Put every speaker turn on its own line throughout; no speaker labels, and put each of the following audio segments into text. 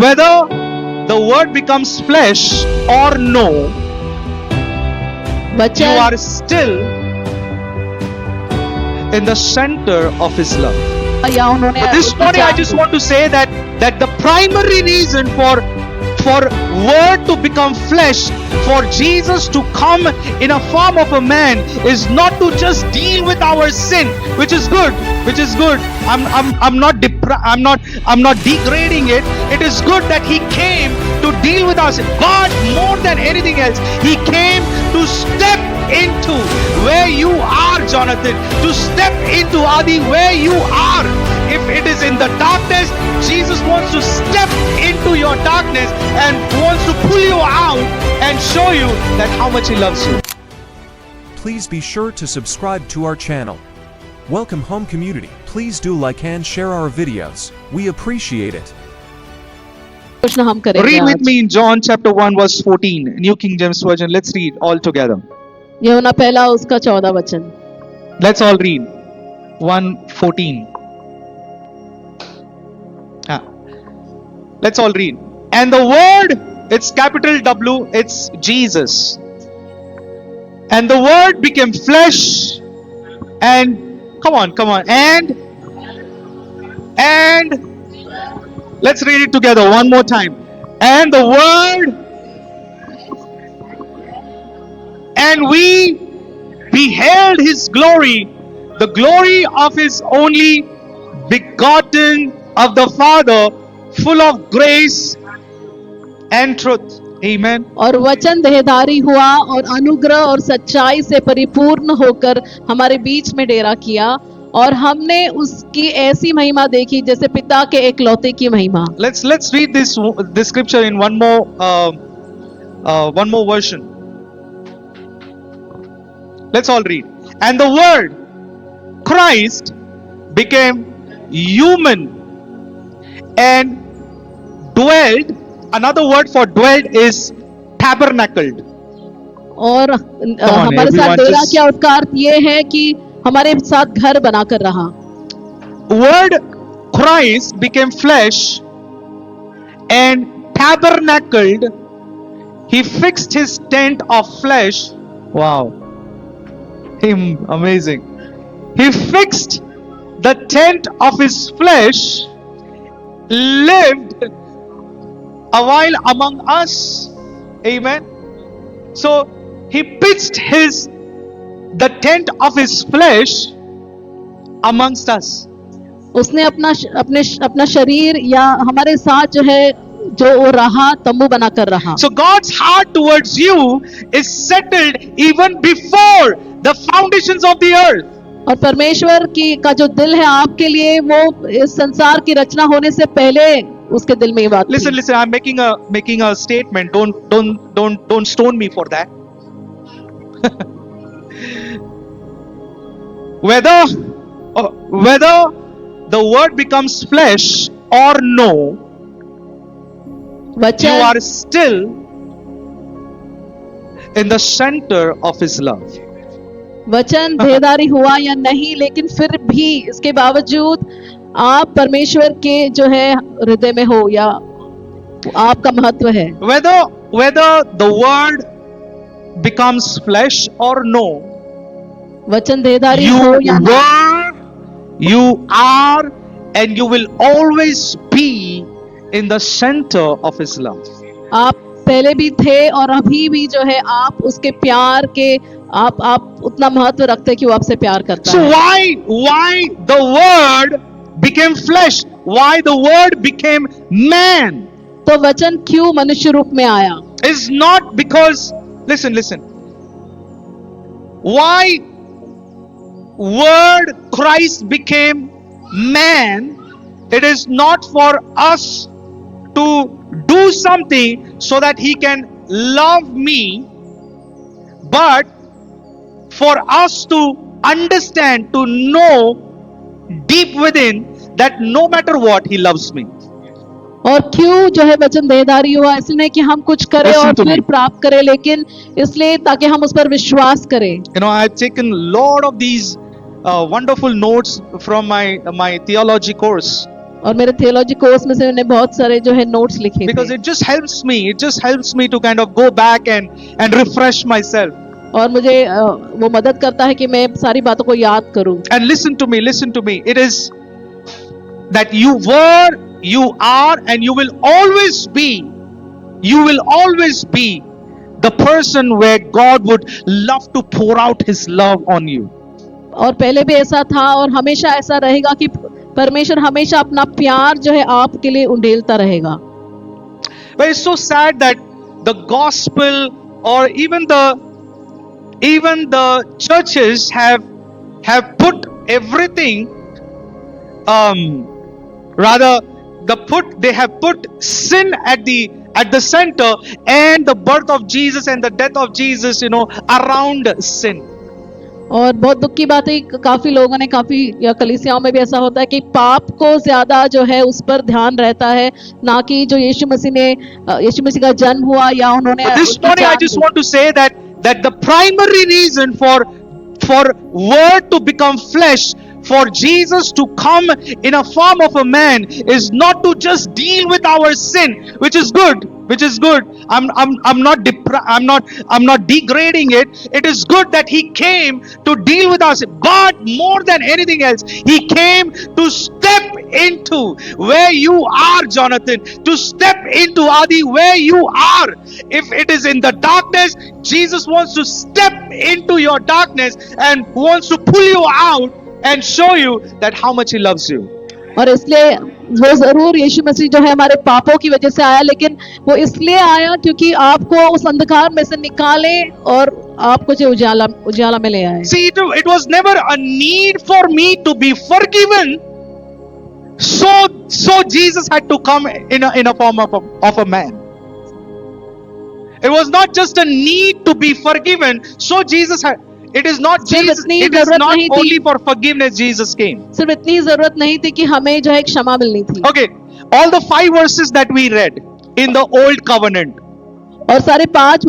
whether the word becomes flesh or no, you
वचन
are still in the center of his love.
या उन्होंने
But this morning I just want to say that the primary reason for word to become flesh, for Jesus to come in a form of a man, is not to just deal with our sin, which is good. I'm not degrading it. It is good that he came to deal with our sin. But more than anything else, he came to step into where you are, Jonathan, to step into Adi where you are. If it is in the darkness, Jesus wants to step into your darkness and wants to pull you out and show you that how much he loves you.
Please be sure to subscribe to our channel. Welcome home community. Please do like and share our videos. We appreciate it.
प्रश्न हम करेंगे
Read with
आज।
me in John chapter 1 verse 14, New King James Version. Let's read all together.
यूहन्ना पहला उसका 14 वचन।
Let's all read. 1:14. Let's all read. And the word, it's capital W, it's Jesus. And the word became flesh and come on, and let's read it together one more time. And the word, and we beheld his glory, the glory of his only begotten of the Father, full of grace and truth. Amen.
और वचन देहधारी हुआ और अनुग्रह और सच्चाई से परिपूर्ण होकर हमारे बीच में डेरा किया और हमने उसकी ऐसी महिमा देखी जैसे पिता के एकलौते की महिमा।
Let's read this scripture in one more version. Let's all read. And the word Christ became human and dwelled. Another word for dwelled is tabernacled.
और हमारे साथ
everyone,
डेरा
just-
किया उसका अर्थ ये है कि हमारे साथ घर बनाकर रहा।
Word Christ became flesh and tabernacled. He fixed his tent of flesh. Wow. Amazing. He fixed the tent of his flesh, lived a while among us. Amen. So he pitched the tent of his flesh amongst us.
उसने अपना शरीर या हमारे साथ जो वो रहा, तंबू बनाकर रहा।
So God's heart towards you is settled even before the foundations of the earth.
और परमेश्वर का जो दिल है आपके लिए, वो इस संसार की रचना होने से पहले उसके दिल में ये बात थी।
Listen, I'm making a statement. Don't stone me for that. whether the word becomes flesh or no, you
वचन
are still in the center of his love.
वचन देहधारी हुआ या नहीं, लेकिन फिर भी इसके बावजूद आप परमेश्वर के जो है हृदय में हो, या आपका महत्व है।
Whether the word becomes flesh or no,
वचन देहधारी
you
हो या नहीं,
were, you are, and you will always be in the center of his love.
आप पहले भी थे और अभी भी जो है आप उसके प्यार के आप उतना महत्व रखते कि वो आपसे प्यार करता
So
है।
why the word became flesh? Why the word became man?
तो वचन क्यों मनुष्य रूप में आया?
Is not because, listen, why word Christ became man, it is not for us to do something so that he can love me, but for us to understand, to know deep within that no matter what, he loves me.
और क्यों जो है वचन देहधारी हुआ? इसलिए नहीं कि हम कुछ करें
Listen
और
to
फिर
me.
प्राप्त करें, लेकिन इसलिए ताकि हम उस पर विश्वास करें।
You know, I've taken a lot of these wonderful notes from my theology course.
और मेरे थियोलॉजी कोर्स में से मैंने बहुत सारे जो है नोट्स लिखे
because
थे
it just helps me to kind of go back and refresh myself.
और मुझे वो मदद करता है कि मैं सारी बातों को याद करूं.
And listen to me. It is that you were, you are, and you will always be the person where God would love to pour out His love on you.
और पहले भी ऐसा था और हमेशा ऐसा रहेगा कि परमेश्वर हमेशा अपना प्यार जो है आपके लिए उंडेलता रहेगा.
But it's so sad that the gospel or even the churches have put everything they have put sin at the center, and the birth of Jesus and the death of Jesus, around sin.
और बहुत दुख की बात है काफी लोगों ने काफी या कलीसियाओं में भी ऐसा होता है कि पाप को ज्यादा जो है उस पर ध्यान रहता है, ना कि जो यीशु मसीह का जन्म हुआ या उन्होंने.
But this morning I just want to say that the primary reason for word to become flesh, for Jesus to come in a form of a man, is not to just deal with our sin, which is good. I'm not degrading it. It is good that He came to deal with us, but more than anything else, He came to step into where you are, Jonathan, to step into Adi where you are. If it is in the darkness, Jesus wants to step into your darkness and wants to pull you out and show you that how much He loves you.
और इसलिए वो जरूर यीशु मसीह जो है हमारे पापों की वजह से आया, लेकिन वो इसलिए आया क्योंकि आपको उस अंधकार में से निकाले और आपको जो उजाला में ले आए.
See, it was never a need for me to be forgiven, so Jesus had to come in a form of a man. It was not just a need to be forgiven, so Jesus had. It is not Jesus. It is not only for forgiveness Jesus came.
सिर्फ इतनी जरूरत नहीं थी कि हमें जो है क्षमा मिलनी थी.
Okay, all the 5 verses that we read in the old covenant.
और सारे 5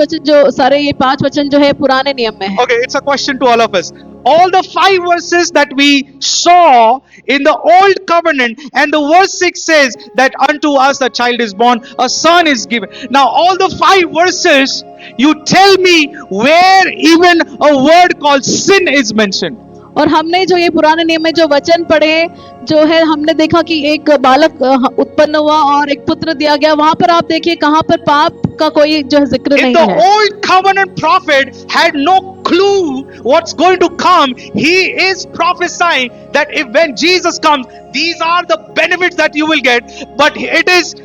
वचन जो है पुराने नियम में है.
Okay, it's a question to all of us. All the 5 verses that we saw in the old covenant, and the verse 6 says that unto us a child is born, a son is given. Now all the 5 verses, you tell me where even a word called sin is mentioned.
और हमने जो ये पुराने नियम में जो वचन पढ़े, जो है हमने देखा कि एक बालक उत्पन्न हुआ और एक पुत्र दिया गया. वहां पर आप देखिए कहां पर पाप का कोई जो है जिक्र नहीं है.
If the old covenant prophet had no clue what's going to come, he is prophesying that when Jesus comes, these are the benefits that you will get. But it is,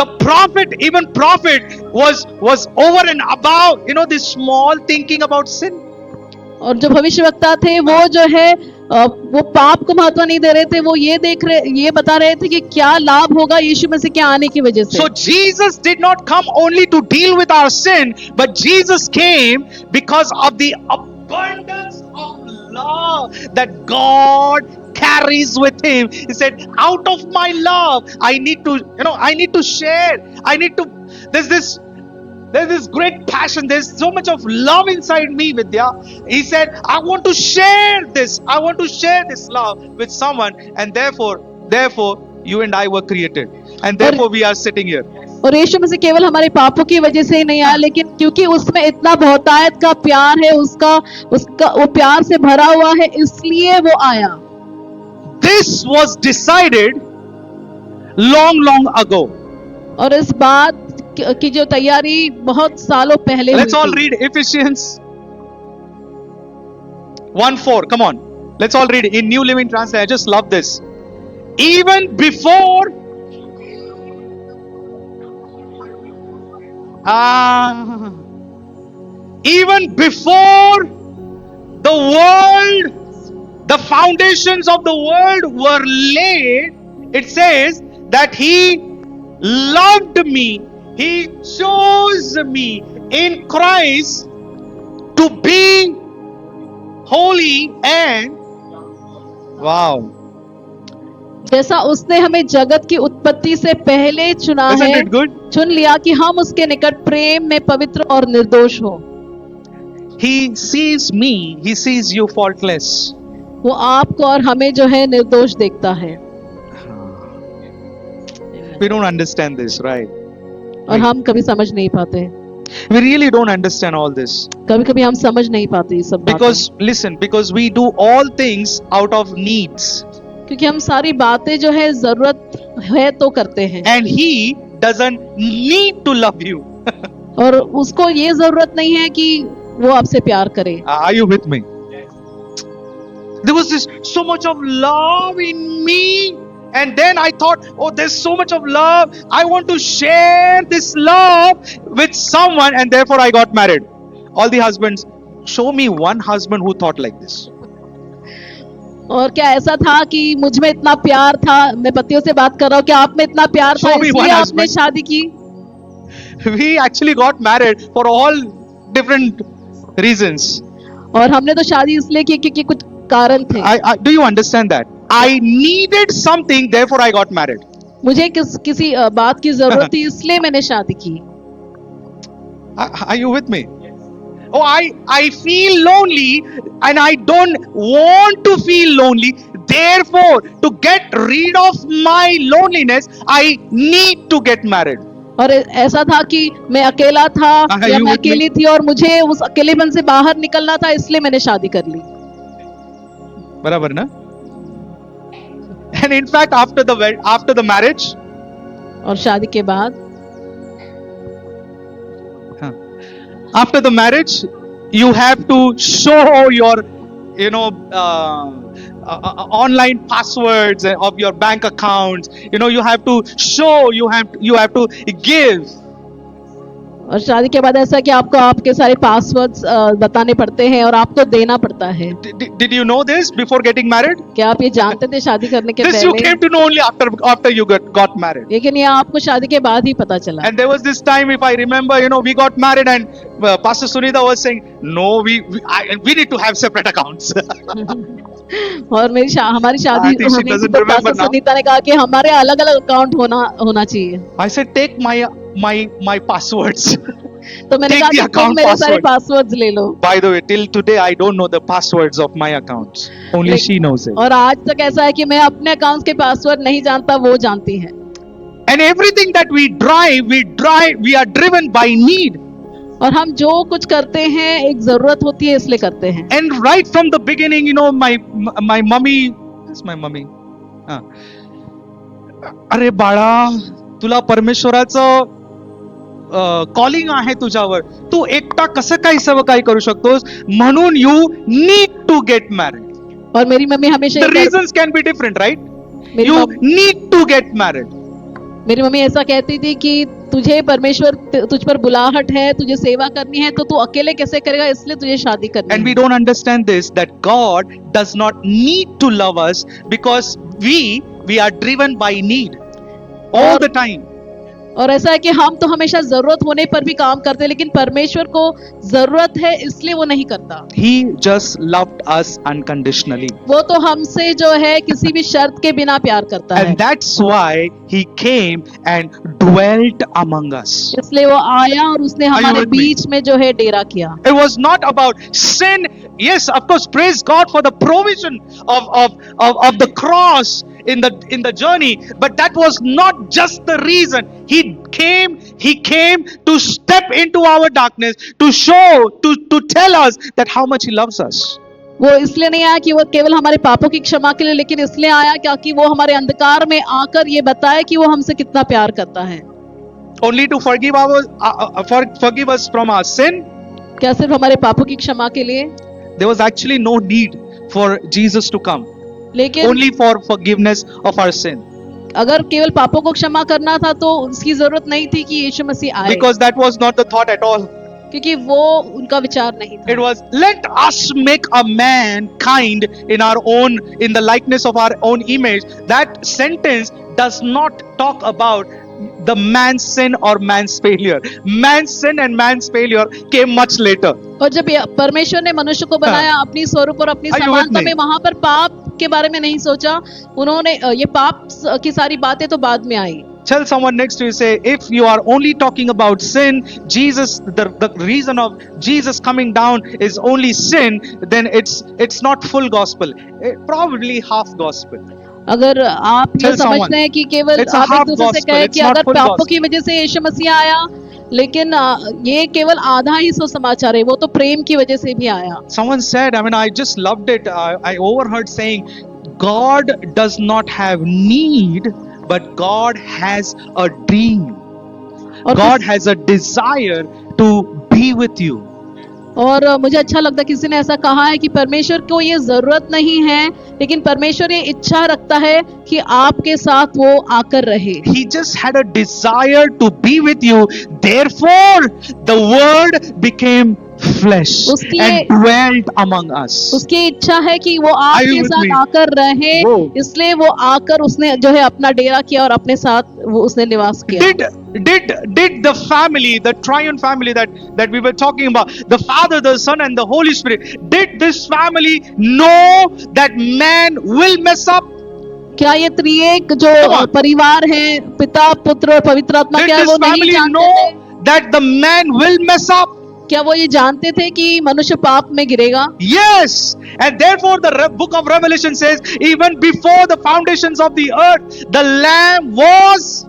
the prophet was over and above, this small thinking about sin.
और जो भविष्यवक्ता थे वो जो है वो पाप को महत्व नहीं दे रहे थे, वो ये बता रहे थे कि क्या लाभ होगा यीशु मसीह के आने की वजह से.
So Jesus did not come only to deal with our sin, but Jesus came because of the abundance of love that God carries with Him. He said, out of my love, I need to share. There's this great passion. There's so much of love inside me, Vidya. He said, I want to share this. I want to share this love with someone. And therefore, you and I were created. And therefore, we are sitting here.
और यीशु मसीह केवल हमारे पापों की वजह से ही नहीं आया, लेकिन क्योंकि उसमें इतना बहुतायत का प्यार है, उसका वो प्यार से भरा हुआ है, इसलिए वो आया.
This was decided long ago.
और इस बात की जो तैयारी बहुत सालों पहले हुई.
Let's all read Ephesians 1:4. Come on, let's all read it in New Living Translation. I just love this. Even before the world, the foundations of the world were laid, it says that He loved me. He chose me in Christ to be holy and wow.
जैसा उसने हमें जगत की उत्पत्ति से पहले चुना
Isn't
है,
it good?
चुन लिया कि हम उसके निकट प्रेम में पवित्र और निर्दोष हो.
He sees me, He sees you faultless.
वो आपको और हमें जो है निर्दोष देखता है,
We don't understand this, right?
और हम कभी समझ नहीं पाते।
We really don't understand all this.
कभी कभी हम समझ नहीं पाते ये सब बातें।
Because, listen, because we do all things out of needs.
क्योंकि हम सारी बातें जो है जरूरत है तो करते हैं,
And He doesn't need to love you.
और उसको ये जरूरत नहीं है कि वो आपसे प्यार करे।
Are you with me? There was this so much of love in me, and then I thought, oh, there's so much of love. I want to share this love with someone, and therefore I got married. All the husbands, show me one husband who thought like this.
और क्या ऐसा था कि मुझ में इतना प्यार था, मैं पतियों से बात कर रहा हूँ, कि आप में इतना प्यार था
Show me
इसलिए
one
आपने
husband.
शादी की?
We actually got married for all different reasons.
और हमने तो शादी इसलिए की क्योंकि कुछ कारण थे।
Do you understand that? I needed something, therefore I got married.
मुझे किसी बात की जरूरत थी इसलिए मैंने शादी की।
Are you with me? Oh, I feel lonely and I don't want to feel lonely. Therefore, to get rid of my loneliness, I need to get married.
और ऐसा था कि मैं अकेला था
Are
या
you
मैं
with me?
अकेली थी और मुझे उस अकेलेपन से बाहर निकलना था, इसलिए मैंने शादी कर ली।
बराबर ना? And in fact, after the marriage,
और शादी के बाद
after the marriage, you have to show your, online passwords of your bank accounts. You have to show, you have to give.
और शादी के बाद ऐसा कि आपको आपके सारे पासवर्ड्स बताने पड़ते हैं और आपको देना पड़ता है।
Did you know this before getting married?
क्या आप ये जानते थे शादी करने के
This you
पहले?
came to know only after you got married.
लेकिन ये आपको शादी के बाद ही पता चला।
And there was this time, if I remember, we got married and Pastor Sunita was saying, no, we need to have separate accounts.
और हमारी शादी
I think she
होनी थी
doesn't
तो
remember
पास्टर
now.
सुनीता ने कहा कि हमारे अलग अलग अकाउंट होना चाहिए।
I said, take my passwords.
तो मैंने
Take
कहा
the
कि तुम
account
मेरे सारे
password.
पासवर्ड्स ले लो।
By the way, till today, I don't know the passwords of my accounts. Only
Like-
she knows it.
और आज तक ऐसा है कि मैं अपने अकाउंट के पासवर्ड नहीं जानता, वो जानती है।
And everything that we are driven by need.
और हम जो कुछ करते हैं एक जरूरत होती है इसलिए करते हैं।
And right from the beginning, my mummy, that's my mummy. अरे बाळा, तुला परमेश्वराचं कॉलिंग आहे तुझ्यावर, तू एकटा कसं काय सर्व काही करू शकतोस, म्हणून you need to get married.
और मेरी मम्मी हमेशा
the reasons can be different, right?
मेरी
you
mummy-
need to get married.
मेरी मम्मी ऐसा कहती थी कि तुझे परमेश्वर तुझ पर बुलाहट है, तुझे सेवा करनी है, तो तू अकेले कैसे करेगा, इसलिए तुझे शादी करनी
And
है।
we don't understand this, that God does not need to love us because we are driven by need all the time.
और ऐसा है कि हम तो हमेशा जरूरत होने पर भी काम करते हैं, लेकिन परमेश्वर को जरूरत है इसलिए वो नहीं करता।
He just loved us unconditionally.
वो तो हमसे जो है किसी भी शर्त के बिना प्यार करता है,
And that's why he came and dwelt among us.
इसलिए वो आया और उसने
you
हमारे
with me?
बीच में जो है डेरा किया।
It was not about sin. Yes, of course, praise God for the provision of the cross in the journey, but that was not just the reason. He came to step into our darkness, to show, to tell us that how much he loves us.
वो इसलिए नहीं आया कि वो केवल हमारे पापों की क्षमा के लिए, लेकिन इसलिए आया क्योंकि वो हमारे अंधकार में आकर ये बताए कि वो हमसे कितना प्यार करता है।
Only to forgive us from our sin.
क्या सिर्फ हमारे पापों की क्षमा के लिए?
There was actually no need for Jesus to come.
लेकिन
Only for forgiveness of our sin.
अगर केवल पापों को क्षमा करना था तो उसकी जरूरत नहीं थी कि यीशु मसीह आए,
Because that was not the thought at all.
क्योंकि वो उनका विचार नहीं था।
It was, let us make a man kind in the likeness of our own image. That sentence does not talk about the man's sin or man's failure. Man's sin and man's failure came much later.
और जब परमेश्वर ने मनुष्य को बनाया अपनी स्वरूप और अपनी
Are you with
समानता
me?
में, वहां पर पाप के बारे में नहीं सोचा उन्होंने। ये पाप की सारी बातें तो बाद में आई।
Tell someone next to you, say, if you are only talking about sin, Jesus, the reason of Jesus coming down is only sin, then it's not full gospel. Probably half gospel.
अगर आप ये
Tell someone,
समझते हैं कि केवल
it's a
आप एक
half
दूसरे से
gospel,
कहे
it's
कि
not
अगर
full
पापों
gospel.
की वजह से यीशु मसीह आया, लेकिन ये केवल आधा ही सुसमाचार है, वो तो प्रेम की वजह से भी आया।
Someone said, I mean, I just loved it. I overheard saying, God does not have need, but God has a dream.
और
God has a desire to be with you.
और मुझे अच्छा लगता, किसी ने ऐसा कहा है कि परमेश्वर को ये जरूरत नहीं है, लेकिन परमेश्वर ये इच्छा रखता है कि आपके साथ वो आकर रहे।
He just had a desire to be with you. Therefore, the word became flesh
उसकी
and dwelt among us.
उसकी इच्छा है कि वो
Are you
आपके
with
साथ
me?
आकर रहे,
Whoa.
इसलिए वो आकर उसने जो है अपना डेरा किया और अपने साथ वो उसने निवास किया।
Did the family, the triune family that we were talking about, the Father, the Son, and the Holy Spirit, did this family know that man will mess up?
क्या ये त्रिएक जो
Come on.
परिवार है, पिता, पुत्र और पवित्र आत्मा,
Did
क्या
this
वो नहीं
family
जानते
know
थे?
that the man will mess up?
क्या वो ये जानते थे कि मनुष्य पाप में गिरेगा?
Yes, and therefore the book of Revelation says, even before the foundations of the earth, the Lamb was.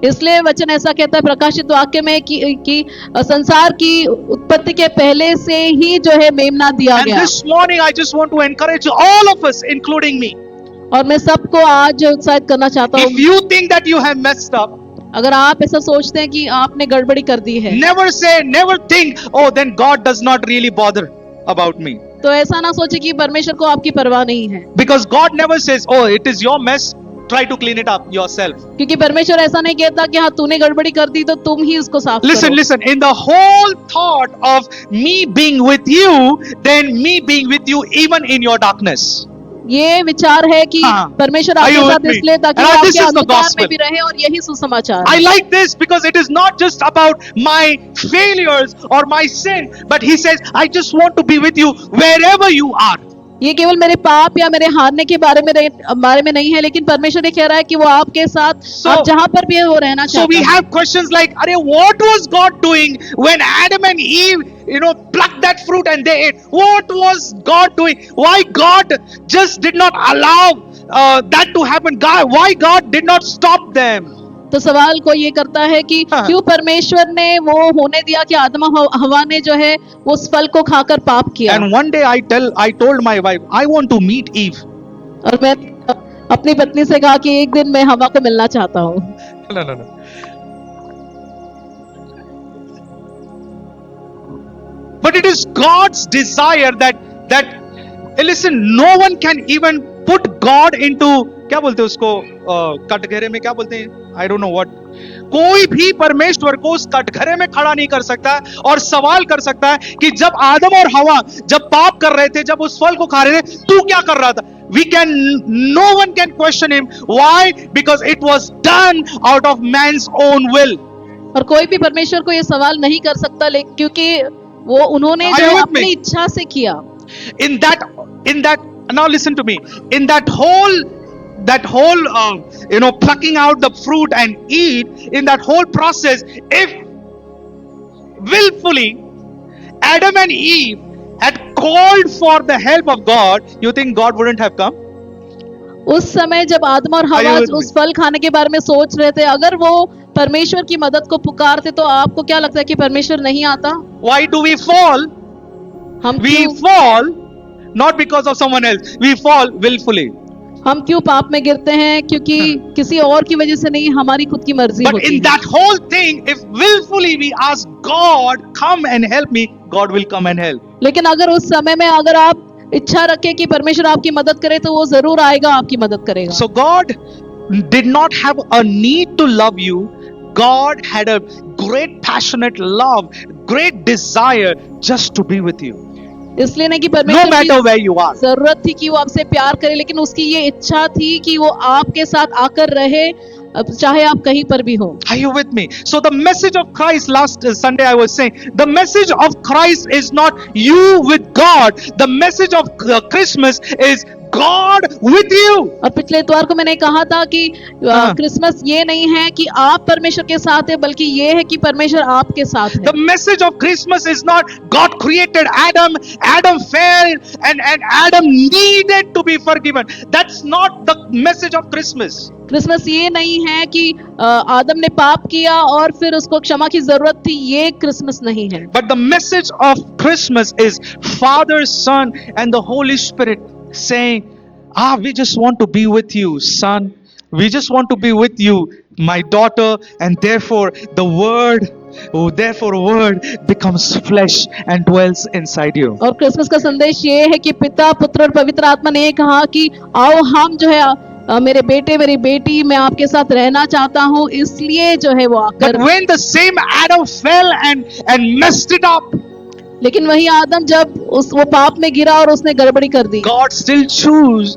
इसलिए वचन ऐसा कहता है प्रकाशित वाक्य में कि संसार की उत्पत्ति के पहले से ही जो है मेमना दिया
And
गया।
this morning, I just want to encourage all of us, including me.
और मैं सबको आज उत्साहित करना चाहता
If
हूँ,
you think that you have messed up,
अगर आप ऐसा सोचते हैं कि आपने गड़बड़ी कर दी है,
never think, oh, then God does not really bother about me.
तो ऐसा ना सोचे कि परमेश्वर को आपकी परवाह नहीं है,
Because God never says, oh, it is your mess, try to clean it up yourself.
क्योंकि परमेश्वर ऐसा नहीं कहता कि हाँ तूने गड़बड़ी कर दी तो तुम ही उसको साफ करो।
Listen, in the whole thought of me being with you, then me being with you even in your darkness.
ये विचार है कि
हाँ।
परमेश्वर
Are
आपके
you
साथ
with me?
इसलिए ताकि
And
वो
this
आपके
is the
अंधकार में
gospel.
भी रहे, और यही सुसमाचार
I
है।
like this because it is not just about my failures or my sin, but he says, I just want to be with you wherever you are.
ये केवल मेरे पाप या मेरे हारने के बारे में नहीं है, लेकिन परमेश्वर ये कह रहा है कि वो आपके साथ आप जहां पर भी है वो रहना
So
चाहता
we
है।
have questions like, what was God doing when Adam and Eve, plucked that fruit and they ate? What was God doing? Why God just did not allow that to happen? Why God did not stop them?
तो सवाल को ये करता है कि
हाँ।
क्यों परमेश्वर ने वो होने दिया कि आदम हवा ने जो है उस फल को खाकर पाप किया।
And one day I told my wife, I want to meet Eve.
और मैं अपनी पत्नी से कहा कि एक दिन मैं हवा को मिलना चाहता हूँ।
No. But it is God's desire that listen, no one can even put God into, क्या बोलते हैं उसको, कटघरे में क्या बोलते हैं, I don't know what. कोई भी परमेश्वर को उस कटघरे में खड़ा नहीं कर सकता और सवाल कर सकता है कि जब आदम और हवा जब पाप कर रहे थे, जब उस फल को खा रहे थे, तू क्या कर रहा था? No one can question him. Why? Because it was done out of man's own will.
और कोई भी परमेश्वर को ये सवाल नहीं कर सकता, क्योंकि वो उन्होंने
Are
जो
you
है
with
अपनी
me?
इच्छा से किया।
In that, now listen to me. In that whole plucking out the fruit and eat, in that whole process, if willfully Adam and Eve had called for the help of God, you think God wouldn't have come?
उस समय जब आदम और
Are you
हवा
with me?
उस फल खाने के बारे में सोच रहे थे, अगर वो परमेश्वर की मदद को पुकारते तो आपको क्या लगता है कि परमेश्वर नहीं आता?
Why do we fall?
हम
We
क्यों
fall not because of someone else. We fall willfully.
हम क्यों पाप में गिरते हैं? क्योंकि किसी और की वजह से नहीं, हमारी खुद की मर्जी
But
होती
in
है।
that whole thing, if willfully we ask God, come and help me, God will come and help.
लेकिन अगर उस समय में अगर आप इच्छा रखें कि परमेश्वर आपकी मदद करे, तो वो जरूर आएगा, आपकी मदद करेगा।
So God did not have a need to love you. God had a great passionate love, great desire just to be with you.
इसलिए नहीं कि
No
परमेश्वर
matter
की
where you are.
जरूरत थी कि वो आपसे प्यार करे, लेकिन उसकी ये इच्छा थी कि वो आपके साथ आकर रहे, अब चाहे आप कहीं पर भी हो।
Are you with me? So the message of Christ, last Sunday I was saying, the message of Christ is not you with God. The message of Christmas is God with you.
और पिछले इतवार को मैंने कहा था कि
हाँ।
Christmas ये नहीं है कि आप परमेश्वर के साथ है, बल्कि ये है कि परमेश्वर आपके साथ है।
The message of Christmas is not God created Adam, Adam fell, and Adam needed to be forgiven. That's not the message of Christmas.
Christmas ये नहीं है कि आदम ने पाप किया और फिर उसको क्षमा की जरूरत थी, ये क्रिसमस नहीं है।
But the message of Christmas is Father, Son, and the Holy Spirit saying, we just want to be with you, son. We just want to be with you, my daughter. And therefore, the word becomes flesh and dwells inside you.
और Christmas का संदेश ये है कि पिता, पुत्र और पवित्र आत्मा ने ये कहा कि आओ हम जो है मेरे बेटे मेरी बेटी मैं आपके साथ रहना चाहता हूँ, इसलिए जो है वो आकर।
But when the same Adam fell and messed it up,
लेकिन वही आदम जब वो पाप में गिरा और उसने गड़बड़ी कर दी,
God still chose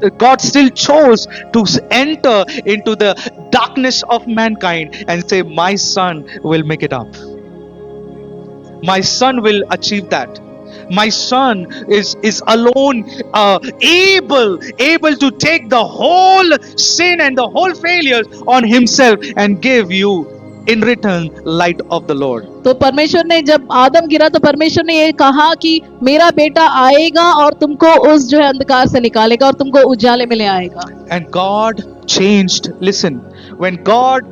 to enter into the darkness of mankind and say, my son will make it up. My son will achieve that. My son is alone able to take the whole sin and the whole failures on himself and give you in return light of the Lord.
तो परमेश्वर ने जब आदम गिरा तो परमेश्वर ने ये कहा कि मेरा बेटा आएगा और तुमको उस जो है अंधकार से निकालेगा और तुमको उजाले में ले आएगा।
And God changed. Listen, when God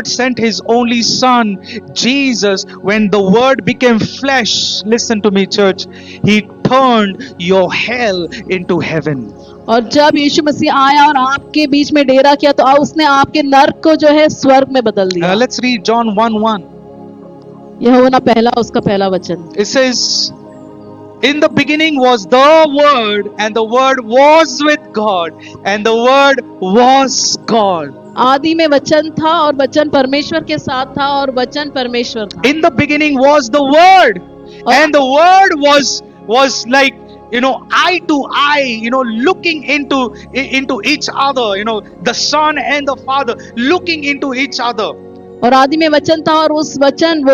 sent his only son Jesus, when the word became flesh, listen to me church, he turned your hell into heaven.
और जब यीशु मसीह आया और आपके बीच में डेरा किया तो उसने आपके नर्क को जो है स्वर्ग में बदल दिया।
Let's read John 1:1.
यूहन्ना पहला उसका पहला वचन।
It says, in the beginning was the word, and the word was with God, and the word was God.
आदि में वचन था और वचन परमेश्वर के साथ था और वचन परमेश्वर था।
In the beginning was the word, and the word was like, eye to eye, looking into each other, the son and the father looking into each other.
और आदि में वचन था और वो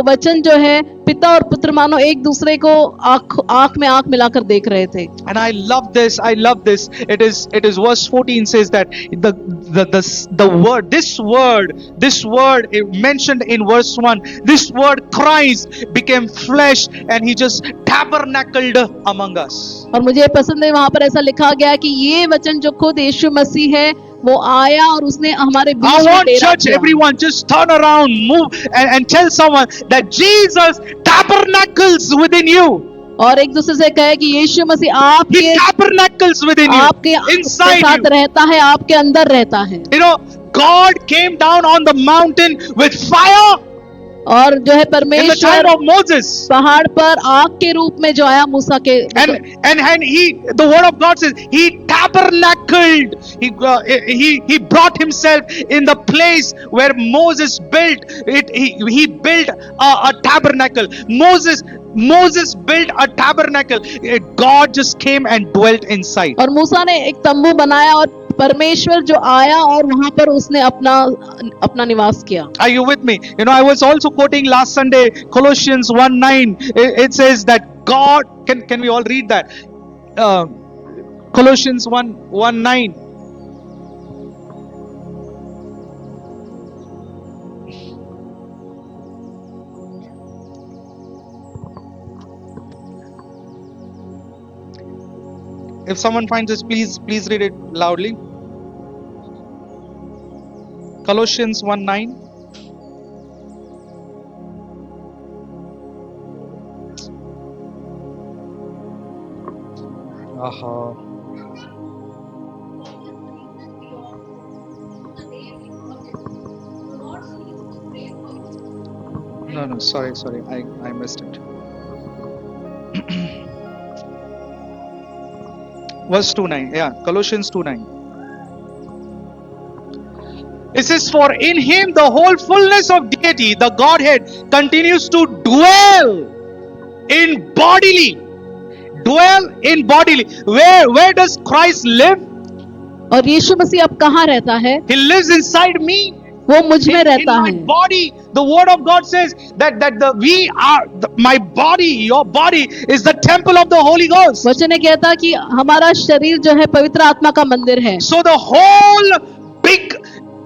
वचन जो है पिता और पुत्र मानो एक दूसरे को आंख में आंख मिलाकर देख रहे थे।
And I love this. It is verse 14 says that this word mentioned in verse 1, this word Christ became flesh and he just tabernacled among us.
और मुझे पसंद है वहां पर ऐसा लिखा गया कि ये वचन जो खुद यीशु मसीह है वो आया और उसने हमारे बीच
I
में
want
डेरा
church,
किया।
everyone just turn around, move and tell someone that Jesus tabernacles within you.
और एक दूसरे से कहे कि यीशु मसीह
He
आपके
tabernacles within
आपके
you, inside
साथ
you.
रहता है, आपके अंदर रहता है।
God came down on the mountain with fire
और जो है
in the time
परमेश्वर
of Moses.
पहाड़ पर आग के रूप में जो आया मूसा के,
And the word of God says he tabernacled. He brought himself in the place where Moses built it. He built a tabernacle. Moses built a tabernacle. God just came and dwelt inside.
और मूसा ने एक तंबू बनाया और परमेश्वर जो आया और वहां पर उसने अपना निवास किया।
Are you with me? I was also quoting last Sunday Colossians 1:9. It says that God can we all read that? Colossians 1:9. If someone finds this, please read it loudly. Colossians 1:9. No, sorry, I missed it. Verse 2:9, yeah, Colossians 2:9. It says, for in him the whole fullness of deity, the Godhead, continues to dwell in bodily. Where does Christ live?
और यीशु मसीह अब कहाँ रहता है?
He lives inside me.
वो मुझ में
In
रहता
my
है।
body, the word of God says that my body, your body is the temple of the Holy Ghost.
वचन ने कहता कि हमारा शरीर जो है पवित्र आत्मा का मंदिर है।
So the whole big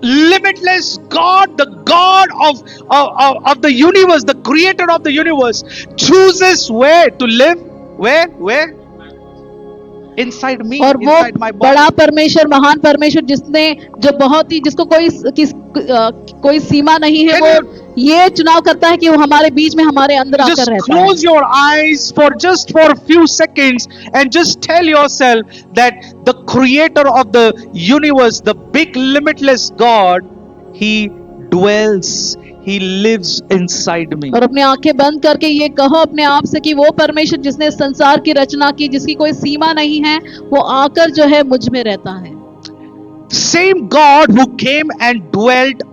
limitless God, the God of the universe, the creator of the universe, chooses where to live. Where? Inside me,
और वो
inside my body.
बड़ा परमेश्वर, महान परमेश्वर, जिसने जो बहुत ही, जिसको कोई सीमा नहीं है, वो ये चुनाव करता है कि वो हमारे बीच में, हमारे अंदर
Just
आकर रहता है।
close your eyes for a few seconds and just tell yourself that the creator of the universe, the big limitless God, he dwells, he lives inside me.
और अपनी आंखें बंद करके ये कहो अपने आप से कि वो परमेश्वर जिसने संसार की रचना की, जिसकी कोई सीमा नहीं है, वो आकर जो है मुझ में रहता है।
Same God who came and dwelt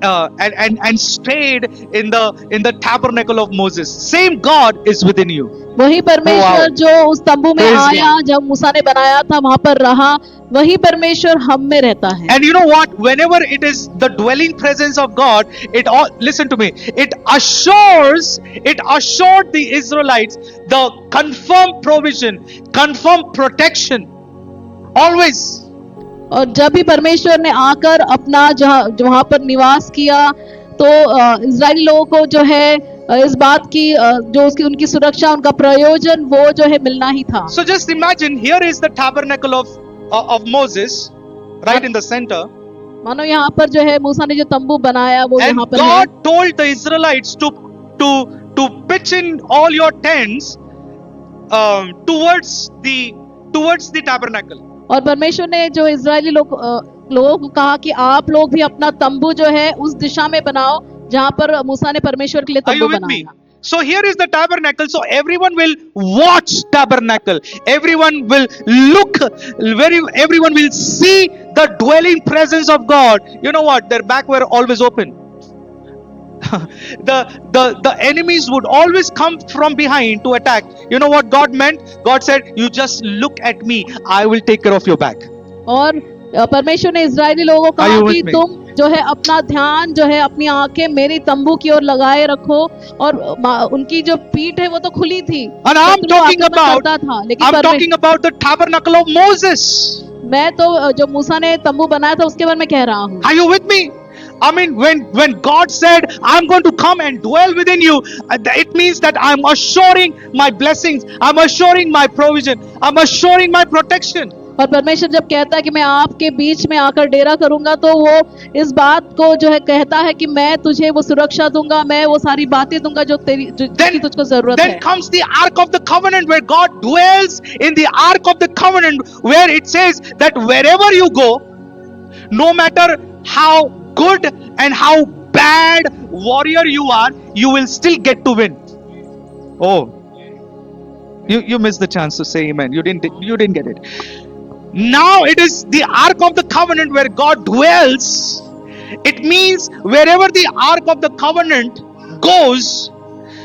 and stayed in the tabernacle of Moses, same God is within you.
वही परमेश्वर
Wow.
जो उस तंबू में
Praise
आया, जब मूसा ने बनाया था, वहां पर रहा, वही परमेश्वर हम में रहता है।
And you know what? Whenever it is the dwelling presence of God, listen to me, it assured the Israelites the confirmed provision, confirmed protection, always.
और जब भी परमेश्वर ने आकर अपना वहां पर निवास किया, तो इजरायली लोगों को जो है इस बात की जो उनकी सुरक्षा, उनका प्रयोजन, वो जो है मिलना ही था।
So just imagine, here is the tabernacle of Moses, right in the center.
मानो यहाँ पर जो है मूसा ने जो तंबू बनाया वो
And
यहाँ पर है।
God told the Israelites to pitch in all your tents towards the tabernacle.
और परमेश्वर ने जो इजरायली लोगों को कहा कि आप लोग भी अपना तंबू जो है उस दिशा में बनाओ जहाँ पर मूसा ने परमेश्वर के लिए
Are you
तंबू
with me?
बनाया।
So here is the tabernacle. So everyone will watch tabernacle. Everyone will look. Everyone will see the dwelling presence of God. You know what? Their back were always open. the enemies would always come from behind to attack. You know what God meant? God said, "You just look at me. I will take care of your back."
और परमेश्वर ने Israeli लोगों को
Are you
कहा
with
कि
me?
तुम जो है अपना ध्यान जो है अपनी आंखें मेरी तंबू की ओर लगाए रखो। और उनकी जो पीठ है वो तो खुली थी,
And I'm
शत्रु
talking
आक्रमण
about
करता था, लेकिन
I'm talking about the tabernacle of Moses.
मैं तो जो मूसा ने तंबू बनाया था उसके बारे में कह रहा हूँ।
Are you with me? I mean, when God said, "I'm going to come and dwell within you," it means that I'm assuring my blessings, I'm assuring my provision, I'm assuring my protection.
और परमेश्वर जब कहता है कि मैं आपके बीच में आकर डेरा करूंगा, तो वो इस बात को जो है कहता है कि मैं तुझे वो सुरक्षा दूंगा, मैं वो सारी बातें दूंगा जिसकी तुझको जरूरत है।
Then comes the Ark of the Covenant, where God dwells in the Ark of the Covenant, where it says that wherever you go, no matter how good and how bad warrior you are, you will still get to win. Oh, you missed the chance to say amen. You didn't get it. Now it is the Ark of the Covenant where God dwells. It means wherever the Ark of the Covenant goes,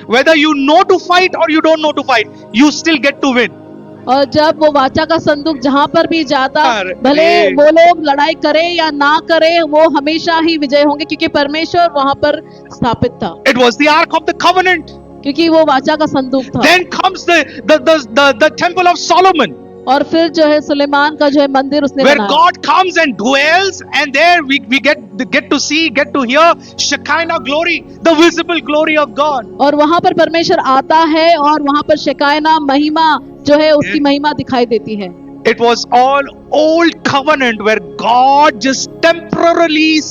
whether you know to fight or you don't know to fight, you still get to win.
और जब वो वाचा का संदूक जहाँ पर भी जाता,
अरे।
भले वो लोग लड़ाई करे या ना करे, वो हमेशा ही विजय होंगे, क्योंकि परमेश्वर वहां पर स्थापित था,
It was the Ark of the Covenant.
क्योंकि वो वाचा का संदूक था।
Then comes the Temple of Solomon,
और फिर जो है सुलेमान का जो है मंदिर उसने
where
बनाया,
God comes and dwells, and there we get to see, get to hear Shekinah glory, the visible glory of God.
और वहां पर परमेश्वर आता है और वहां पर शेकायना महिमा जो है उसकी महिमा दिखाई देती है।
It was all old covenant where God just temporarily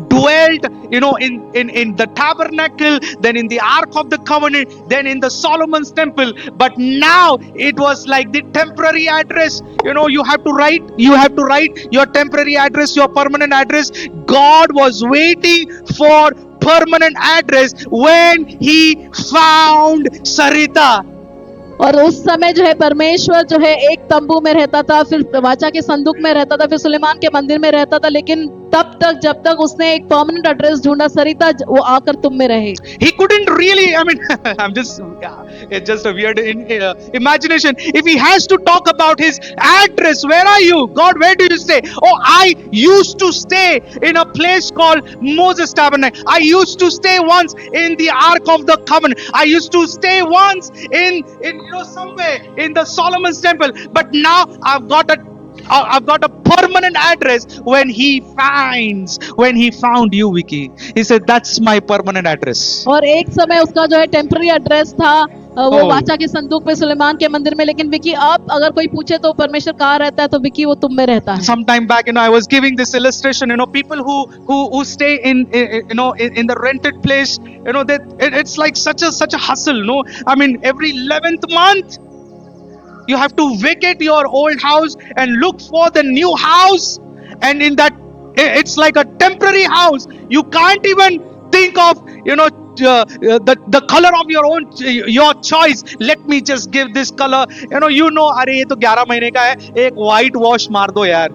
dwelt, in the tabernacle, then in the Ark of the Covenant, then in the Solomon's temple. But now it was like the temporary address. You have to write your temporary address, your permanent address. God was waiting for permanent address when He found Sarita.
और उस समय जो है परमेश्वर जो है एक तंबू में रहता था, फिर वाचा के संदूक में रहता था, फिर सुलेमान के मंदिर में रहता था, लेकिन तब तक जब तक उसने एक परमानेंट एड्रेस ढूंढा, सरिता वो आकर तुम में रहे.
He couldn't really, I mean, I'm just, it's just a weird imagination. If he has to talk about his address, where are you? God, where do you stay? Oh, I used to stay in a place called Moses Tabernacle. I used to stay once in the Ark of the Covenant. I used to stay once in somewhere in the Solomon's Temple. But now I've got a permanent address. When he found you, Vicky, he said, that's my permanent address.
और एक समय उसका जो है temporary address था वो
Oh.
वाचा के संदूक पे सुलेमान के मंदिर में. लेकिन विकी अब अगर कोई पूछे तो परमेश्वर कहाँ रहता है, तो विकी वो तुम में रहता है.
Some time back, I was giving this illustration. People who stay in in the rented place, that it's like such a hustle. No, I mean, every 11th month you have to vacate your old house and look for the new house, and in that it's like a temporary house. You can't even think of the color of your choice. Let me just give this color. अरे ये तो 11 महीने का है, एक white wash मार दो यार.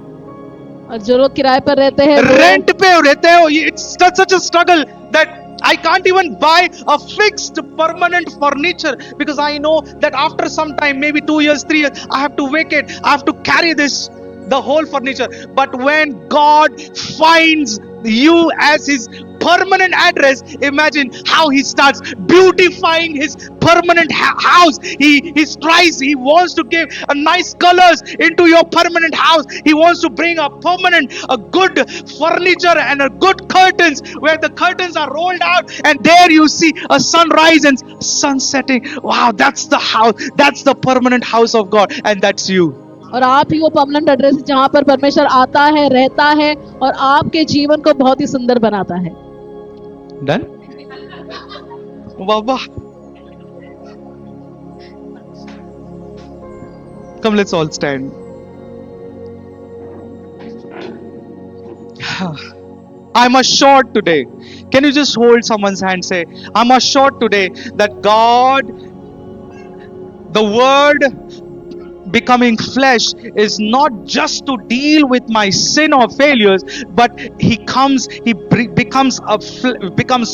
और जो लोग किराए पर रहते हैं,
रेंट पे रहते हो, it's such a struggle that I can't even buy a fixed permanent furniture, because I know that after some time, maybe 2 years, 3 years, I have to vacate. I have to carry the whole furniture. But when God finds you as his permanent address, imagine how he starts beautifying his permanent house. He tries, he wants to give a nice colors into your permanent house. He wants to bring a good furniture and a good curtains, where the curtains are rolled out and there you see a sunrise and sun setting. Wow, that's the house, that's the permanent house of God, and that's you.
और आप ही वो permanent address जहाँ पर परमेश्वर आता है, रहता है और आपके जीवन को बहुत ही सुंदर बनाता है.
Done? Wow. Come, let's all stand. I'm assured today. Can you just hold someone's hand? Say, I'm assured today that God, the Word becoming flesh, is not just to deal with my sin or failures, but he becomes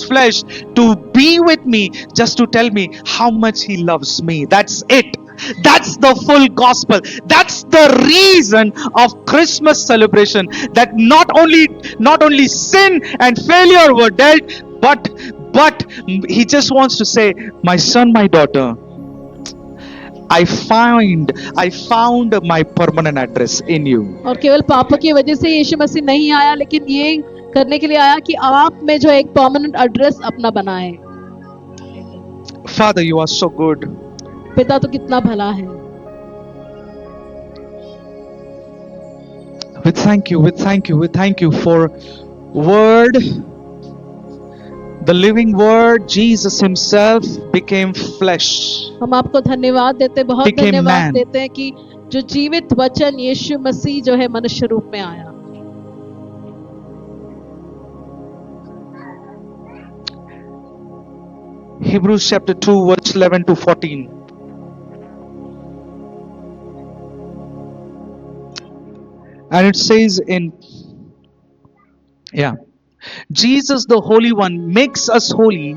flesh to be with me, just to tell me how much he loves me. That's it. That's the full gospel. That's the reason of Christmas celebration, that not only sin and failure were dealt, but he just wants to say, my son, my daughter, I found my permanent address in you.
और केवल पापों की वजह से यीशु मसीह नहीं आया, लेकिन ये करने के लिए आया कि आप में जो एक परमानेंट एड्रेस अपना बनाए.
Father, you are so good.
पिता तो कितना भला है.
We thank you for word. The living word, Jesus himself became flesh.
हम आपको धन्यवाद देते, बहुत
Became
धन्यवाद
man.
देते हैं कि जो जीवित वचन यीशु मसीह जो है मनुष्य रूप में आया.
Hebrews chapter 2 verse 11 to 14. And it says Jesus the Holy One makes us holy,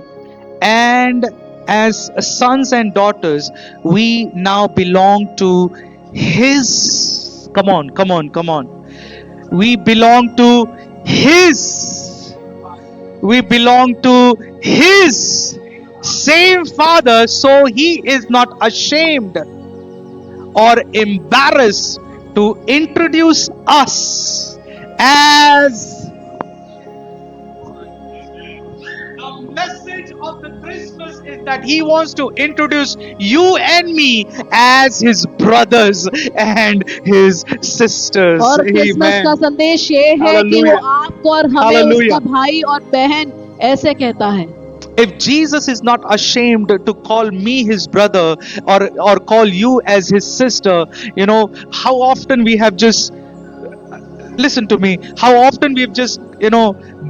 and as sons and daughters we now belong to his. Come on. We belong to his same Father, so he is not ashamed or embarrassed to introduce us as. The message of the Christmas is that he wants to introduce you and me as his brothers and his sisters.
और Christmas का संदेश ये है कि वो आपको और हमें उसका भाई और बहन ऐसे कहता है.
If Jesus is not ashamed to call me his brother or call you as his sister, how often we have just, listen to me, how often we've just,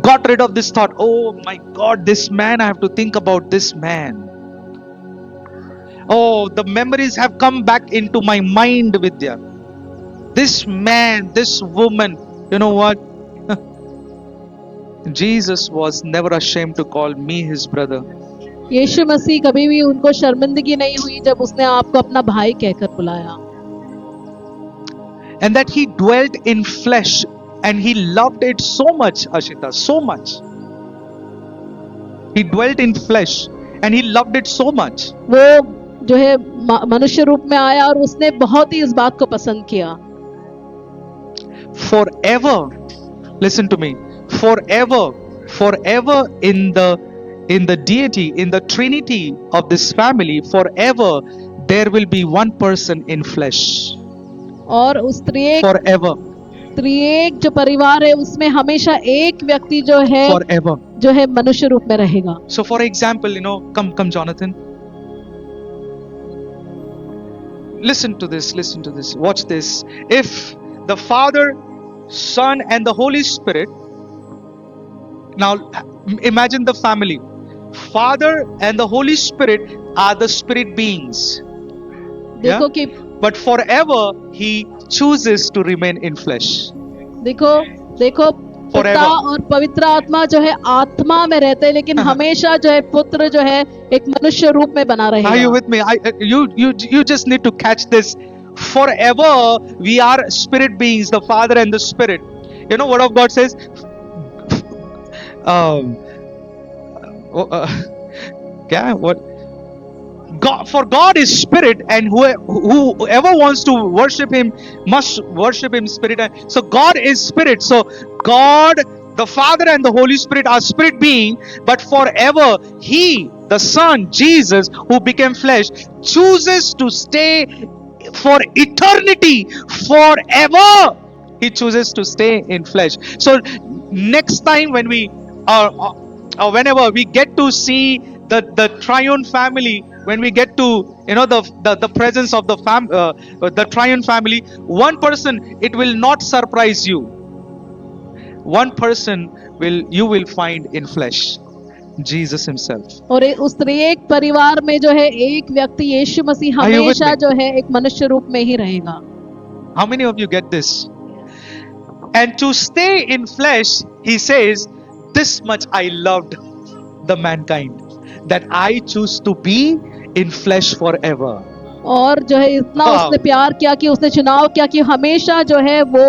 got rid of this thought, oh my God, this man, I have to think about this man. Oh, the memories have come back into my mind, Vidya. This man, this woman, you know what? Jesus was never ashamed to call me his brother.
यीशु मसीह कभी भी उनको शर्मिंदगी नहीं हुई जब उसने आपको अपना भाई कहकर बुलाया,
And that he dwelt in flesh and he loved it so much, Ashita, so much. He dwelt in flesh and he loved it so much.
वो जो है मनुष्य रूप में आया और उसने बहुत ही इस बात को पसंद किया।
Forever, listen to me, forever in the deity, in the trinity of this family, forever there will be one person in flesh.
और उस
Forever,
त्रिएक जो परिवार है उसमें हमेशा एक व्यक्ति जो है
forever.
जो है मनुष्य रूप में रहेगा।
So for example, come Jonathan. Listen to this, watch this. If the Father, Son and the Holy Spirit, now imagine the family. Father and the Holy Spirit are the spirit beings.
देखो कि
But forever he chooses to remain in flesh.
देखो पिता
Forever.
और पवित्र आत्मा जो है आत्मा में रहते हैं, लेकिन हमेशा जो है पुत्र जो है एक मनुष्य रूप में बना
Are you
रहेगा।
with me? You just need to catch this. Forever we are spirit beings, the Father and the Spirit. You know what of God says? What? God, for God is spirit, and whoever wants to worship him must worship him spirit. So God is spirit. So God, the Father and the Holy Spirit are spirit being, but forever he, the Son, Jesus, who became flesh, chooses to stay for eternity, forever. He chooses to stay in flesh. So next time when we whenever we get to see the triune family, when we get to the presence of the triune family, one person, it will not surprise you. One person you will find in flesh, Jesus himself.
और उस त्रिएक परिवार में जो है एक व्यक्ति यीशु मसीह
Are you with
हमेशा
me?
जो है एक मनुष्य रूप में ही रहेगा।
How many of you get this? And to stay in flesh, he says, this much I loved the mankind, that I choose to be in flesh forever.
और जो है इतना
Wow.
उसने प्यार किया कि उसने चुनाव किया कि हमेशा जो है वो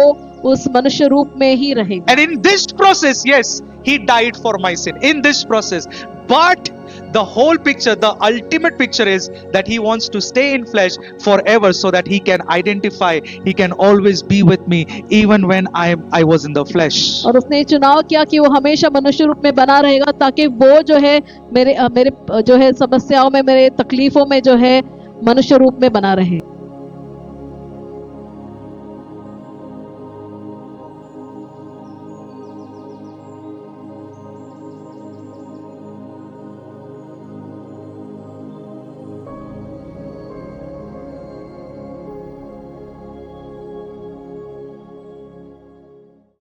उस मनुष्य रूप में ही रहेगा।
And in this process, yes, he died for my sin. In this process. But the whole picture, the ultimate picture is that he wants to stay in flesh forever so that he can identify, he can always be with me even when I was in the flesh.
और उसने चुनाव किया कि वो हमेशा मनुष्य रूप में बना रहेगा ताकि वो जो है मेरे जो है समस्याओं में, मेरे तकलीफों में जो है मनुष्य रूप में बना रहे।